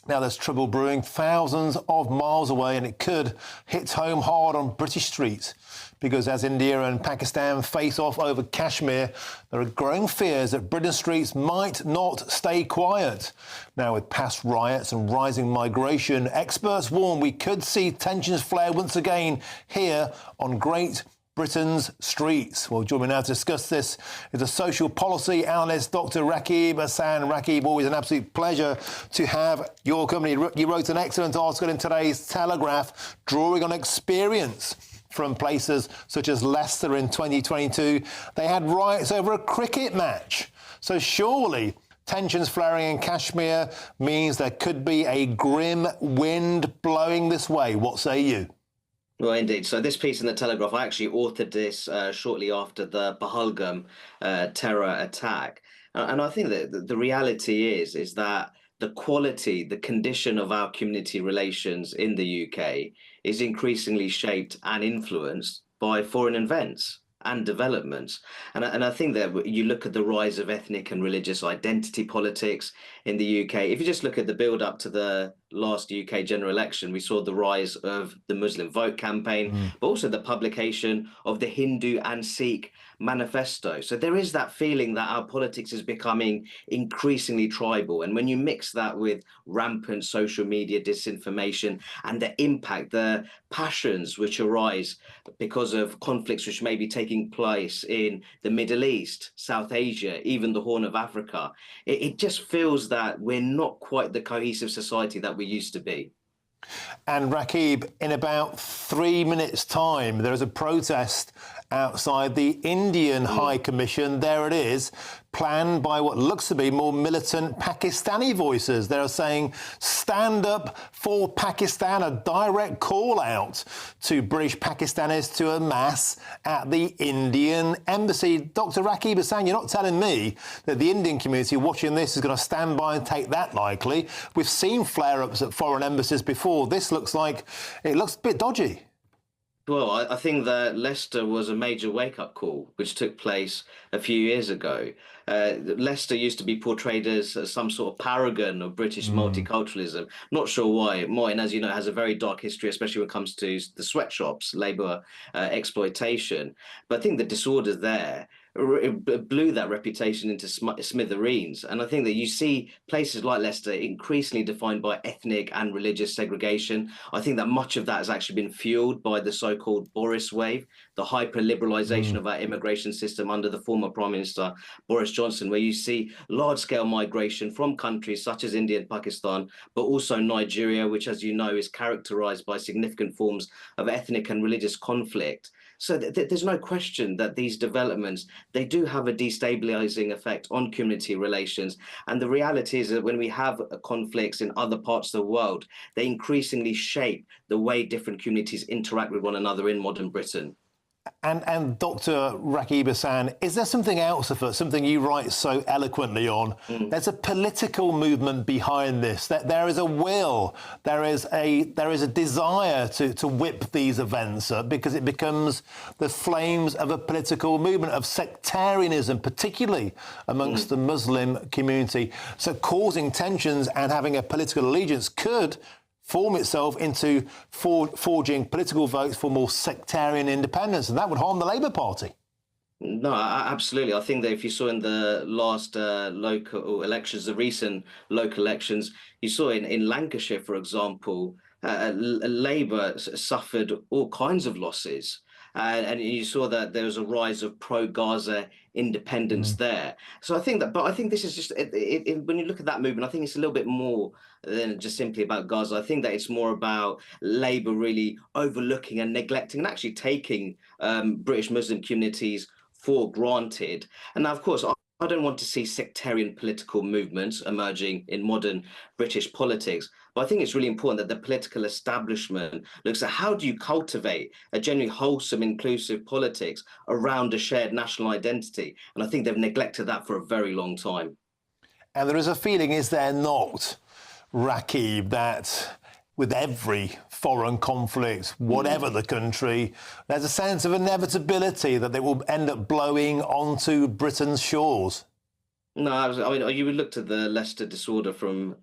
Now, there's trouble brewing thousands of miles away, and it could hit home hard on British streets because as India and Pakistan face off over Kashmir, there are growing fears that Britain's streets might not stay quiet. Now, with past riots and rising migration, experts warn we could see tensions flare once again here on Great Britain's streets. Well, join me now to discuss this is a social policy analyst, Dr. Rakib Ehsan. Rakib, always an absolute pleasure to have your company. You wrote an excellent article in today's Telegraph drawing on experience from places such as Leicester in 2022. They had riots over a cricket match. So surely tensions flaring in Kashmir means there could be a grim wind blowing this way. What say you? Well, indeed. So this piece in the Telegraph, I actually authored this shortly after the Pahalgam terror attack. And I think that the reality is that the quality, the condition of our community relations in the UK is increasingly shaped and influenced by foreign events and developments. And I think that you look at the rise of ethnic and religious identity politics in the UK. If you just look at the build up to the last UK general election, we saw the rise of the Muslim vote campaign, but also the publication of the Hindu and Sikh manifesto. So there is that feeling that our politics is becoming increasingly tribal. And when you mix that with rampant social media disinformation and the impact, the passions which arise because of conflicts which may be taking place in the Middle East, South Asia, even the Horn of Africa, it just feels that we're not quite the cohesive society that we used to be. And Rakib, in about 3 minutes' time, there is a protest outside the Indian High Commission. There it is, planned by what looks to be more militant Pakistani voices. They're saying, stand up for Pakistan, a direct call out to British Pakistanis to amass at the Indian embassy. Dr. Rakib Ehsan, you're not telling me that the Indian community watching this is going to stand by and take that lightly. We've seen flare-ups at foreign embassies before. This looks like, it looks a bit dodgy. Well, I think that Leicester was a major wake-up call, which took place a few years ago. Leicester used to be portrayed as some sort of paragon of British multiculturalism. Not sure why. Moyne, as you know, has a very dark history, especially when it comes to the sweatshops, labour exploitation. But I think the disorder there blew that reputation into smithereens. And I think that you see places like Leicester increasingly defined by ethnic and religious segregation. I think that much of that has actually been fueled by the so-called Boris wave, the hyper-liberalisation of our immigration system under the former Prime Minister Boris Johnson, where you see large-scale migration from countries such as India and Pakistan, but also Nigeria, which, as you know, is characterised by significant forms of ethnic and religious conflict. So there's no question that these developments, they do have a destabilizing effect on community relations. And the reality is that when we have conflicts in other parts of the world, they increasingly shape the way different communities interact with one another in modern Britain. And Dr. Rakib Ehsan, is there something else of it, something you write so eloquently on? There's a political movement behind this. That there is a will, there is a desire to whip these events up because it becomes the flames of a political movement of sectarianism, particularly amongst the Muslim community. So causing tensions and having a political allegiance could form itself into forging political votes for more sectarian independence, and that would harm the Labour Party. No, absolutely. I think that if you saw in the last local elections, the recent local elections, you saw in Lancashire, for example, Labour suffered all kinds of losses. And you saw that there was a rise of pro-Gaza independence there. So I think that, but I think this is just, when you look at that movement, I think it's a little bit more than just simply about Gaza. I think that it's more about Labour really overlooking and neglecting and actually taking British Muslim communities for granted. And now, of course, I don't want to see sectarian political movements emerging in modern British politics, but I think it's really important that the political establishment looks at how do you cultivate a genuinely wholesome, inclusive politics around a shared national identity. And I think they've neglected that for a very long time. And there is a feeling, is there not, Rakib, that with every foreign conflict, whatever the country, there's a sense of inevitability that they will end up blowing onto Britain's shores? No, I mean, you would look to the Leicester disorder from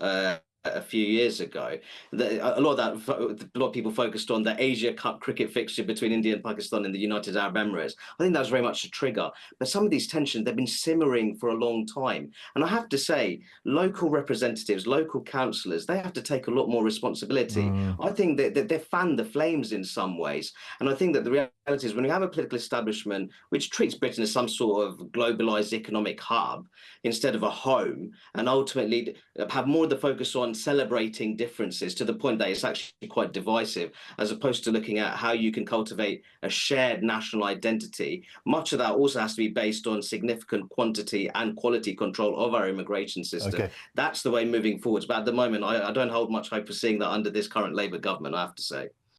a few years ago, a lot of people focused on the Asia Cup cricket fixture between India and Pakistan in the United Arab Emirates. I think that was very much a trigger. But some of these tensions, they've been simmering for a long time. And I have to say, local representatives, local councillors, they have to take a lot more responsibility. I think that they've fanned the flames in some ways. And I think that the reality is when we have a political establishment which treats Britain as some sort of globalized economic hub instead of a home, and ultimately have more of the focus on celebrating differences to the point that it's actually quite divisive, as opposed to looking at how you can cultivate a shared national identity. Much of that also has to be based on significant quantity and quality control of our immigration system. That's the way moving forwards. But at the moment, I don't hold much hope for seeing that under this current Labour government, I have to say.